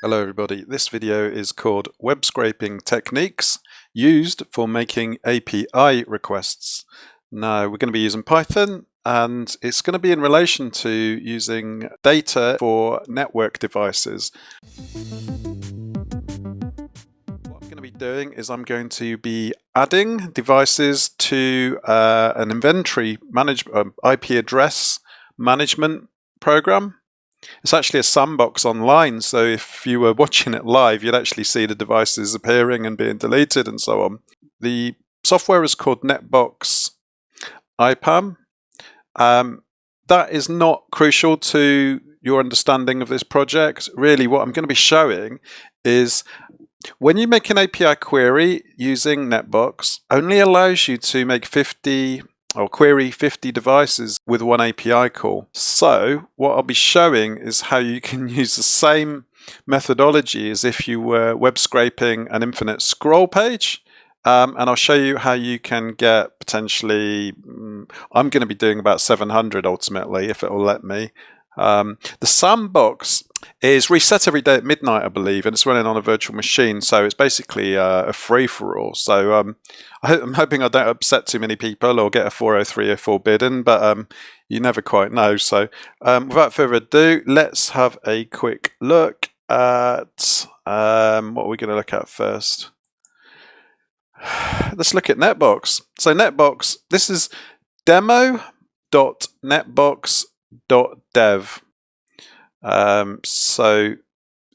Hello everybody, this video is called Webscraping Techniques used for making API requests. Now we're going to be using Python and it's going to be in relation to using data for network devices. What I'm going to be doing is I'm going to be adding devices to an inventory IP address management program. It's actually a sandbox online, so if you were watching it live, you'd actually see the devices appearing and being deleted and so on. The software is called NetBox API. That is not crucial to your understanding of this project. Really, what I'm going to be showing is when you make an API query using NetBox, only allows you to make 50 or query 50 devices with one API call. So what I'll be showing is how you can use the same methodology as if you were web scraping an infinite scroll page. And I'll show you how you can get potentially, I'm going to be doing about 700 ultimately, if it will let me. The sandbox is reset every day at midnight, I believe, and it's running on a virtual machine, so it's basically a free-for-all. So I'm hoping I don't upset too many people or get a 403 or forbidden, but you never quite know. So without further ado, let's have a quick look at what are we going to look at first. Let's look at NetBox. So NetBox, this is demo.netbox.dev. So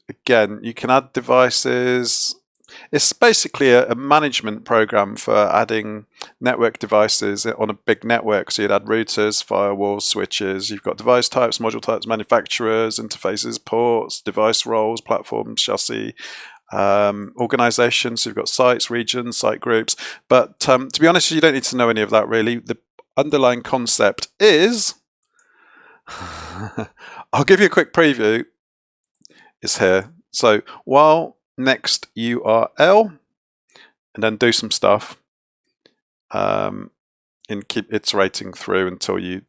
again, you can add devices. It's basically a management program for adding network devices on a big network. So you'd add routers, firewalls, switches. You've got device types, module types, manufacturers, interfaces, ports, device roles, platforms, chassis, organizations. So you've got sites, regions, site groups. But to be honest, you don't need to know any of that really. The underlying concept is I'll give you a quick preview. It's here. So while next URL, and then do some stuff, and keep iterating through until you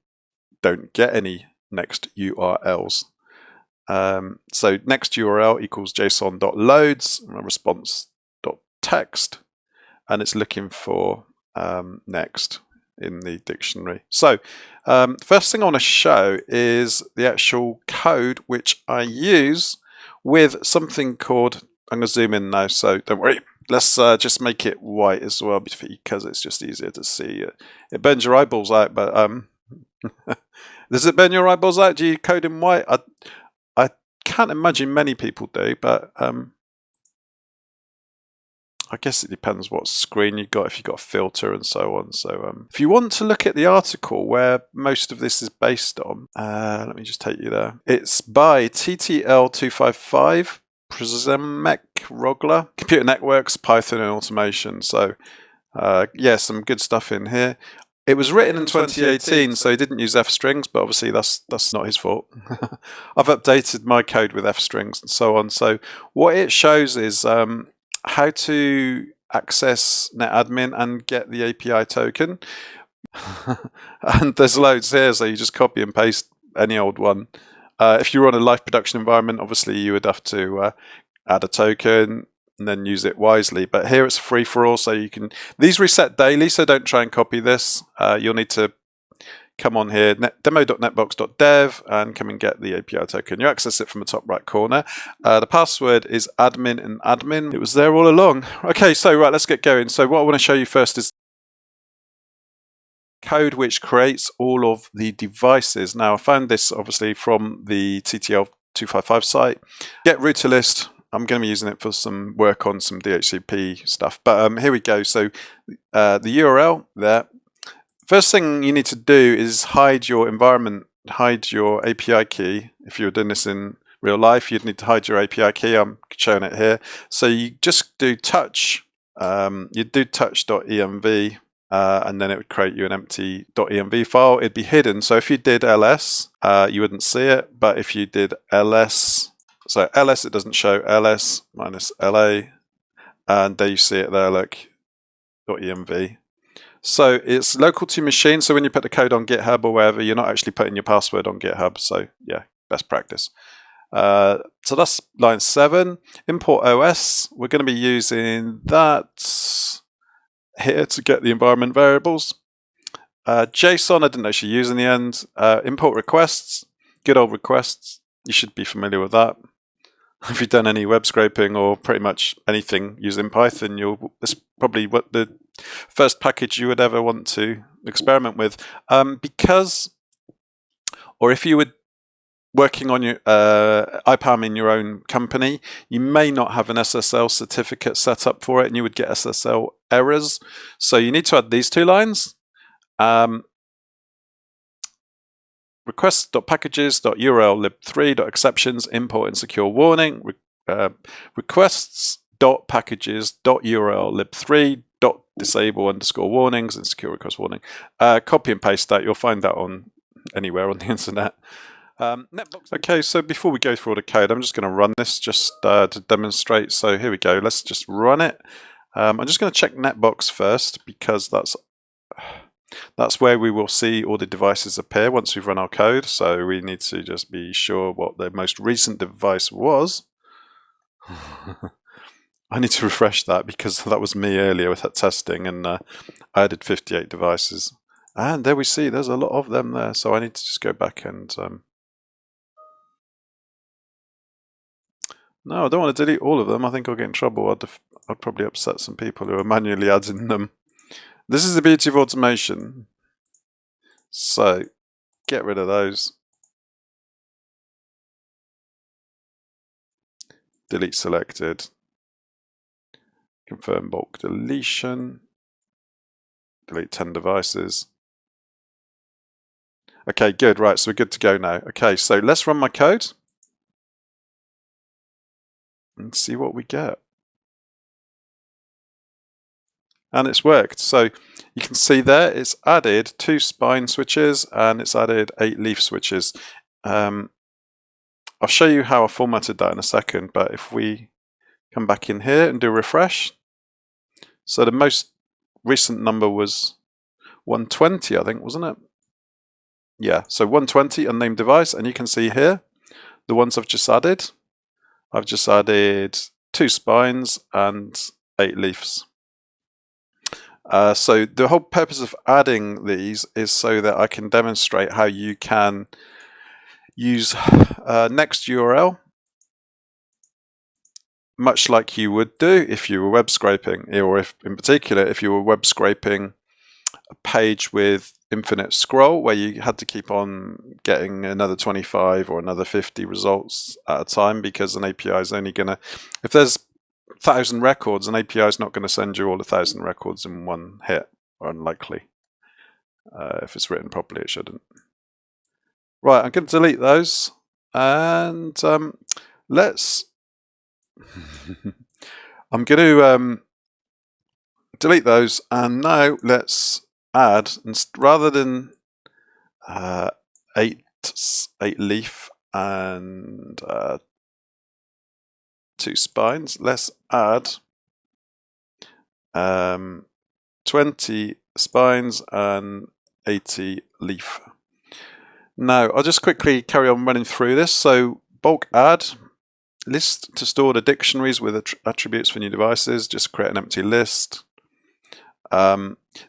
don't get any next URLs. So next URL equals json.loads, response.text, and it's looking for next in the dictionary. So first thing I want to show is the actual code which I use with something called, I'm going to zoom in now, so don't worry, let's just make it white as well because it's just easier to see. It burns your eyeballs out, but does it burn your eyeballs out? Do you code in white? I can't imagine many people do, but I guess it depends what screen you've got, if you've got a filter and so on. So if you want to look at the article where most of this is based on, let me just take you there. It's by TTL255, Przemek Rogler, Computer Networks, Python and Automation. So yeah, some good stuff in here. It was written in 2018, so he didn't use f-strings, but obviously that's not his fault. I've updated my code with f-strings and so on. So what it shows is how to access NetAdmin and get the API token. And there's loads here, so you just copy and paste any old one. If you're on a live production environment, obviously you would have to add a token and then use it wisely. But here it's free for all, so you can. These reset daily, so don't try and copy this. You'll need to come on here, demo.netbox.dev, and come and get the API token. You access it from the top right corner. The password is admin and admin. It was there all along. Okay, so right, let's get going. So what I want to show you first is code which creates all of the devices. Now I found this obviously from the TTL255 site. Get router list. I'm going to be using it for some work on some DHCP stuff. But here we go. So the URL there. First thing you need to do is hide your environment, hide your API key. If you were doing this in real life, you'd need to hide your API key. I'm showing it here. So you just do touch, you'd do touch.env, and then it would create you an empty .env file. It'd be hidden. So if you did ls, you wouldn't see it. But if you did ls, so ls, it doesn't show, ls minus la, and there you see it there, look, .env. So it's local to machine, so when you put the code on GitHub or wherever, you're not actually putting your password on GitHub. So yeah, best practice. So that's line 7. Import OS. We're going to be using that here to get the environment variables. JSON, I didn't actually use in the end. Import requests, good old requests. You should be familiar with that. If you've done any web scraping or pretty much anything using Python, it's probably what the first package you would ever want to experiment with. Or if you were working on your IPAM in your own company, you may not have an SSL certificate set up for it, and you would get SSL errors. So you need to add these 2 lines. Requests.packages.url lib3.exceptions import insecure warning. Requests.packages.url lib3.disable _warnings insecure request warning. Copy and paste that. You'll find that on anywhere on the internet. NetBox. Okay, so before we go through all the code, I'm just going to run this just to demonstrate. So here we go. Let's just run it. I'm just going to check NetBox first, because that's where we will see all the devices appear once we've run our code. So we need to just be sure what the most recent device was. I need to refresh that, because that was me earlier with that testing, and I added 58 devices. And there we see there's a lot of them there. So I need to just go back and... No, I don't want to delete all of them. I think I'll get in trouble. I'd probably upset some people who are manually adding them. This is the beauty of automation. So, get rid of those. Delete selected. Confirm bulk deletion. Delete 10 devices. Okay, good. Right, so we're good to go now. Okay, so let's run my code and see what we get. And it's worked. So you can see there it's added 2 spine switches and it's added 8 leaf switches. I'll show you how I formatted that in a second, but if we come back in here and do a refresh, so the most recent number was 120, I think, wasn't it? Yeah, so 120 unnamed device, and you can see here the ones I've just added. I've just added 2 spines and 8 leaves. So the whole purpose of adding these is so that I can demonstrate how you can use next URL, much like you would do if you were web scraping, or if in particular if you were web scraping a page with infinite scroll where you had to keep on getting another 25 or another 50 results at a time, because an API is only going to, if there's 1,000 records, an API is not going to send you all 1,000 records in one hit, or unlikely. If it's written properly, it shouldn't. Right, I'm going to delete those, and let's I'm going to delete those, and now let's add, and rather than 8 leaf and 2 spines, let's add 20 spines and 80 leaf. Now I'll just quickly carry on running through this. So bulk add list to store the dictionaries with attributes for new devices. Just create an empty list.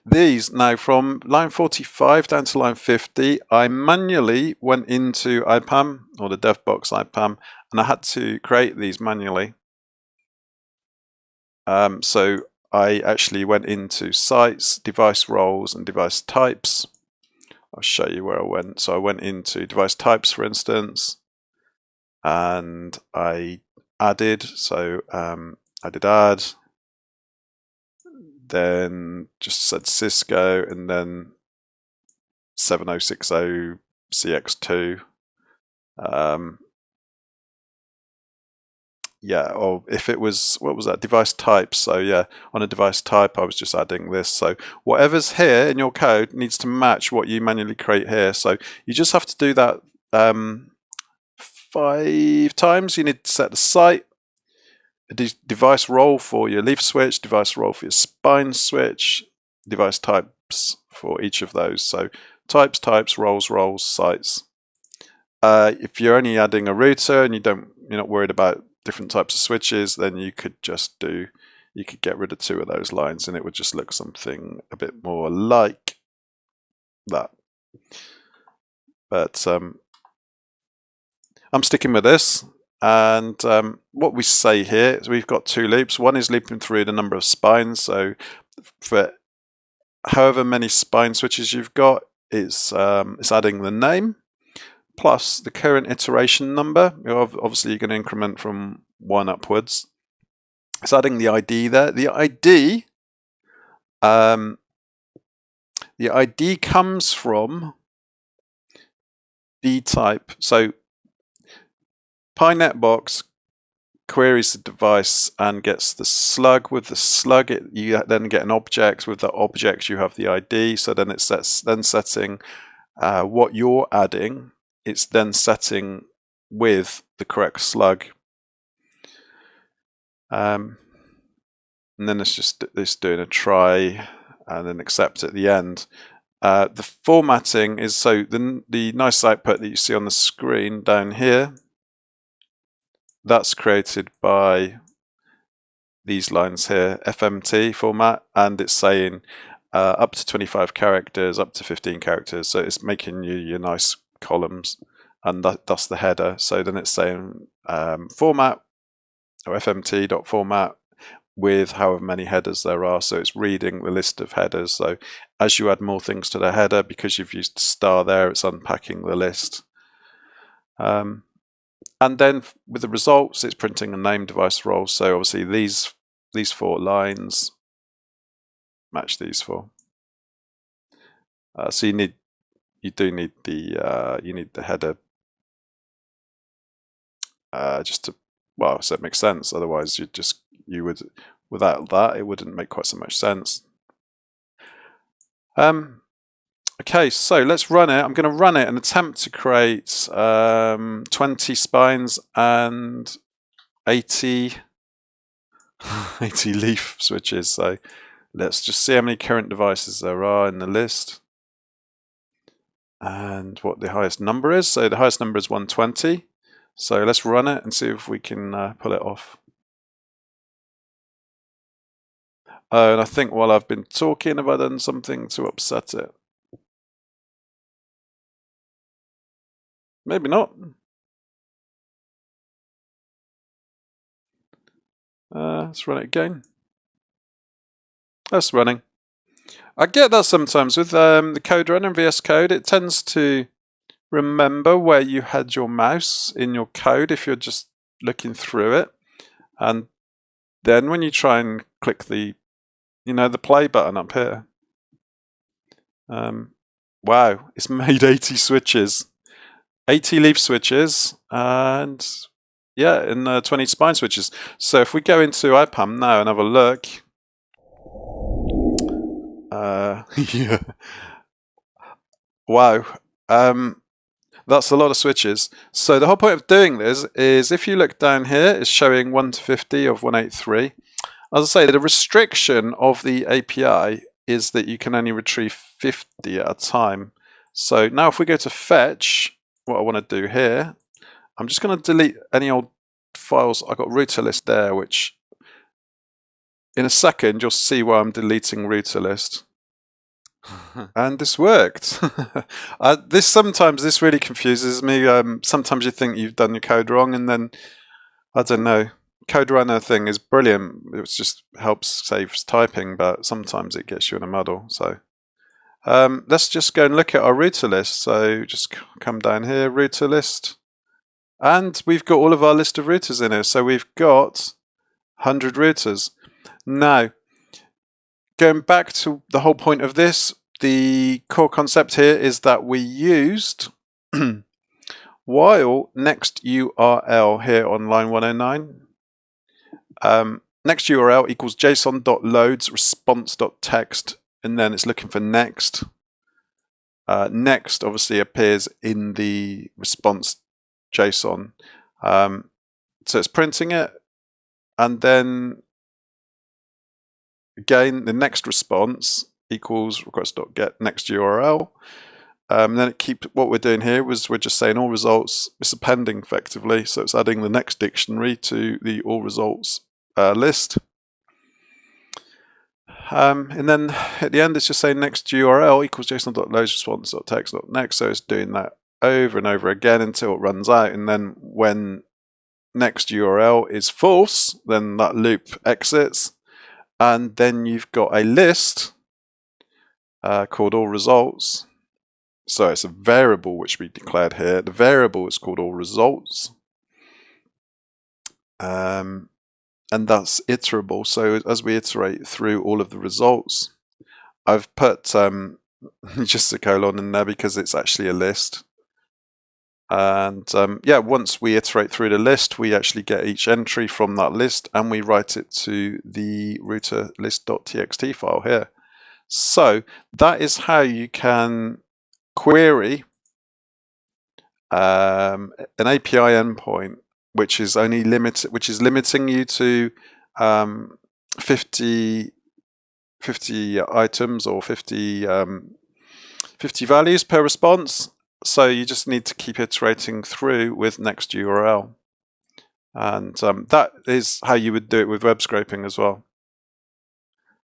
These now, from line 45 down to line 50, I manually went into IPAM, or the DevBox IPAM, and I had to create these manually. So I actually went into sites, device roles, and device types. I'll show you where I went. So I went into device types, for instance, and I added. So I did add, then just said Cisco, and then 7060 CX2. Yeah, or if it was, what was that, device type. So yeah, on a device type, I was just adding this. So whatever's here in your code needs to match what you manually create here. So you just have to do that 5 times. You need to set the site, a device role for your leaf switch, device role for your spine switch, device types for each of those. So types, roles, sites. If you're only adding a router and you're not worried about different types of switches, then you could get rid of 2 of those lines and it would just look something a bit more like that. But I'm sticking with this. And what we say here is we've got 2 loops. One is looping through the number of spines. So for however many spine switches you've got, it's adding the name plus the current iteration number. Obviously, you're going to increment from 1 upwards. It's adding the ID there. The ID comes from the type. So PyNetBox queries the device and gets the slug. With the slug, you then get an object. With the object, you have the ID. So then it's setting what you're adding. It's then setting with the correct slug. And then it's doing a try and then accept at the end. The formatting is so the nice output that you see on the screen down here. That's created by these lines here, FMT format, and it's saying up to 25 characters, up to 15 characters. So it's making you your nice columns, and that's the header. So then it's saying format or FMT.format with however many headers there are. So it's reading the list of headers. So as you add more things to the header, because you've used star there, it's unpacking the list. And then with the results, it's printing a name device role. So obviously these 4 lines match these 4. So you need the header just to, well, so it makes sense. Otherwise, without that, it wouldn't make quite so much sense. Okay, so let's run it. I'm going to run it and attempt to create 20 spines and 80 leaf switches. So let's just see how many current devices there are in the list and what the highest number is. So the highest number is 120. So let's run it and see if we can pull it off. And I think while I've been talking, have I done something to upset it? Maybe not. Let's run it again. That's running. I get that sometimes with the code runner in VS Code. It tends to remember where you had your mouse in your code if you're just looking through it. And then when you try and click the play button up here, wow, it's made 80 switches. 80 leaf switches and yeah, and 20 spine switches. So if we go into IPAM now and have a look, yeah, wow, that's a lot of switches. So the whole point of doing this is if you look down here, it's showing 1 to 50 of 183. As I say, the restriction of the API is that you can only retrieve 50 at a time. So now if we go to fetch, what I want to do here, I'm just going to delete any old files. I've got router list there, which in a second you'll see why I'm deleting router list. And this worked. Sometimes this really confuses me. Sometimes you think you've done your code wrong, and then I don't know. Code runner thing is brilliant. It just saves typing, but sometimes it gets you in a muddle. So let's just go and look at our router list. So just come down here, router list. And we've got all of our list of routers in here. So we've got 100 routers. Now, going back to the whole point of this, the core concept here is that we used while next URL here on line 109. Next URL equals json.loads response.text. And then it's looking for next. Next obviously appears in the response JSON. So it's printing it. And then again, the next response equals request.get next URL. Then it keeps, what we're doing here was we're just saying all results, it's appending effectively, so it's adding the next dictionary to the all results list. And then at the end it's just saying next URL equals json.loadsResponse.text.next, so it's doing that over and over again until it runs out, and then when next URL is false, then that loop exits, and then you've got a list called all results. So it's a variable which we declared here. The variable is called all results, and that's iterable. So as we iterate through all of the results, I've put just a colon in there because it's actually a list. And yeah, once we iterate through the list, we actually get each entry from that list and we write it to the router list.txt file here. So that is how you can query an API endpoint which is only limiting you to 50 items or 50 values per response. So you just need to keep iterating through with next URL, and that is how you would do it with web scraping as well.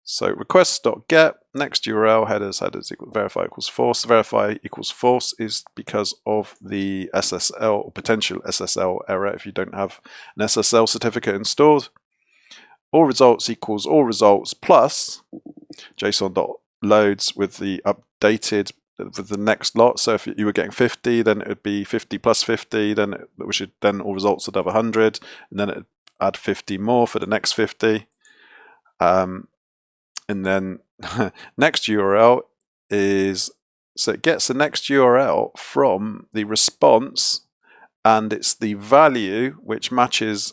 So requests.get next URL headers equals verify equals false. Verify equals false is because of the SSL or potential SSL error if you don't have an SSL certificate installed. All results equals all results plus JSON.loads with the updated with the next lot. So if you were getting 50, then it would be 50 plus 50, then all results would have 100, and then it would add 50 more for the next 50. And then next URL is, so it gets the next URL from the response, and it's the value which matches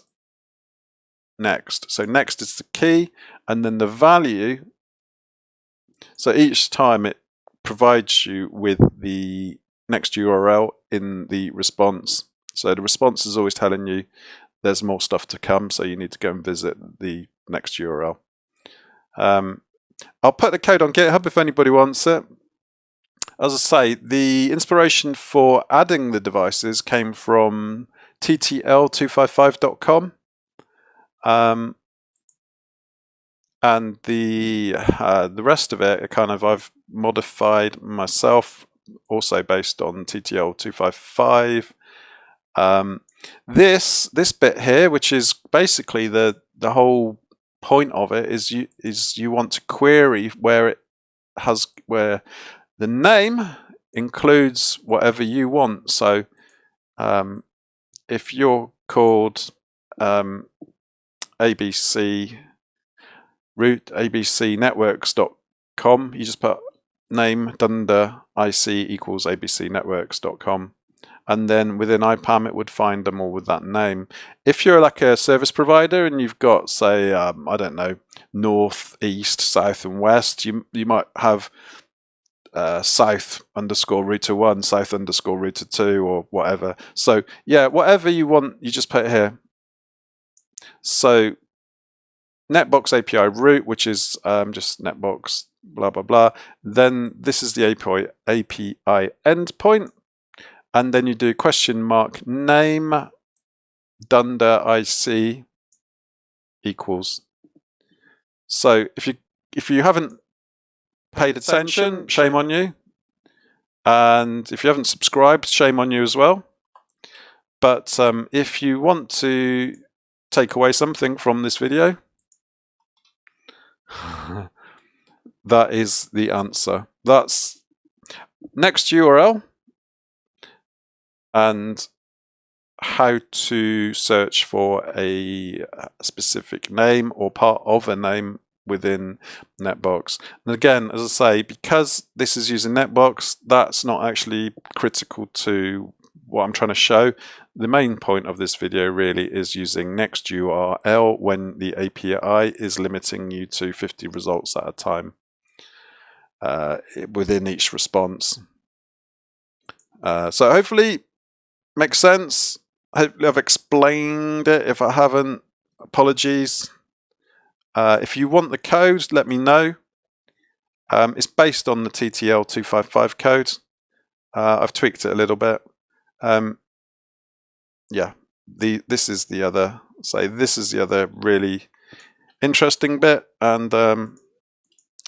next. So next is the key, and then the value. So each time it provides you with the next URL in the response. So the response is always telling you there's more stuff to come, so you need to go and visit the next URL. I'll put the code on GitHub if anybody wants it. As I say, the inspiration for adding the devices came from ttl255.com. And the rest of it kind of I've modified myself, also based on TTL255. This bit here, which is basically the whole point of it, is you want to query where the name includes whatever you want. So if you're called ABC root abcnetworks.com, you just put name dunder IC equals abcnetworks.com, and then within IPAM it would find them all with that name. If you're like a service provider and you've got, say, I don't know, north, east, south, and west, you might have south underscore router 1, south underscore router 2, or whatever. So yeah, whatever you want, you just put here. So NetBox API root, which is just NetBox blah blah blah. Then this is the API endpoint, and then you do question mark name dunder IC equals. So if you haven't paid attention, shame on you, and if you haven't subscribed, shame on you as well. But if you want to take away something from this video, that is the answer. That's next URL and how to search for a specific name or part of a name within NetBox. And again, as I say, because this is using NetBox, that's not actually critical to what I'm trying to show. The main point of this video really is using next URL when the API is limiting you to 50 results at a time within each response. So hopefully makes sense. Hopefully I've explained it. If I haven't, apologies. If you want the code, let me know. It's based on the TTL255 code. I've tweaked it a little bit. Yeah, this is the other really interesting bit, and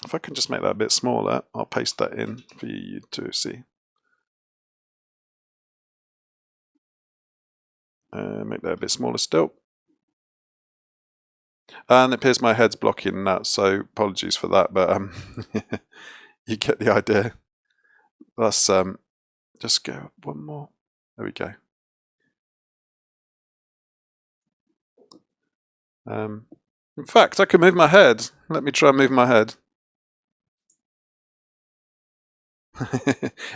if I can just make that a bit smaller, I'll paste that in for you to see. Make that a bit smaller still. And it appears my head's blocking that, so apologies for that, but you get the idea. Let's just go one more. There we go. In fact, I can move my head. Let me try and move my head.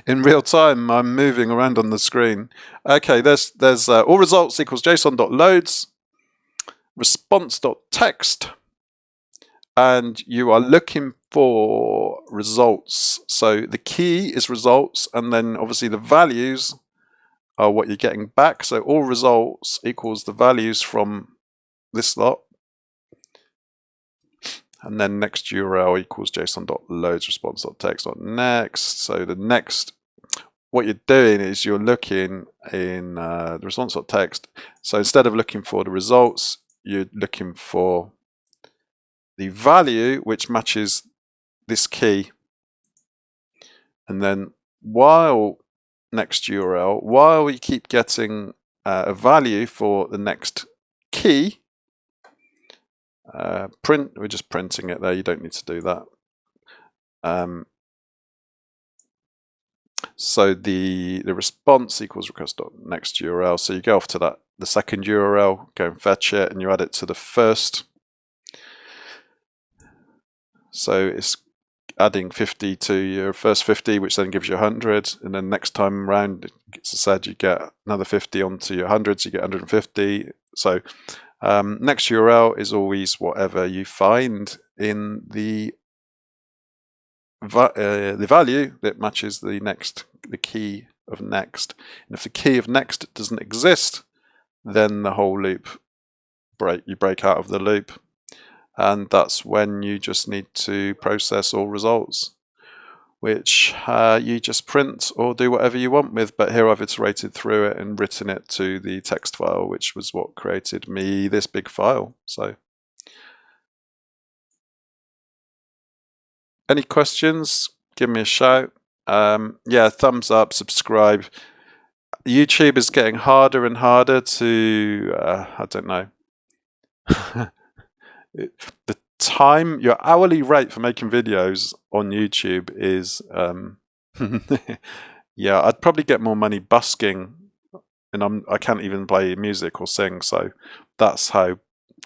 In real time, I'm moving around on the screen. Okay, there's all results equals json.loads, response.text, and you are looking for results. So the key is results, and then obviously the values are what you're getting back. So all results equals the values from this lot. And then next URL equals json.loads response.text.next. So the next, what you're doing is you're looking in the response.text. So instead of looking for the results, you're looking for the value which matches this key. And then while next URL, while we keep getting a value for the next key, we're just printing it there, you don't need to do that. So the response equals request.next URL. So you go off to that, the second URL, go and fetch it, and you add it to the first. So it's adding 50 to your first 50, which then gives you 100, and then next time around, as I said, you get another 50 onto your 100, so you get 150. So next URL is always whatever you find in the value that matches the key of next. And if the key of next doesn't exist, then the whole loop you break out of the loop, and that's when you just need to process all results, which you just print or do whatever you want with. But here I've iterated through it and written it to the text file, which was what created me this big file. So any questions, give me a shout. Yeah, thumbs up, subscribe. YouTube is getting harder and harder to, I don't know. The time, your hourly rate for making videos on YouTube is, yeah, I'd probably get more money busking, and I can't even play music or sing, so that's how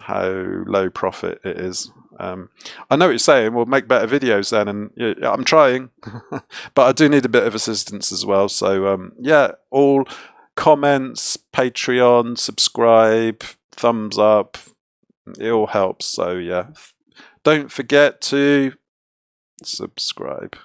low profit it is. I know what you're saying, we'll make better videos then, and yeah, I'm trying, but I do need a bit of assistance as well. So yeah, all comments, Patreon, subscribe, thumbs up, it all helps. So yeah, don't forget to subscribe.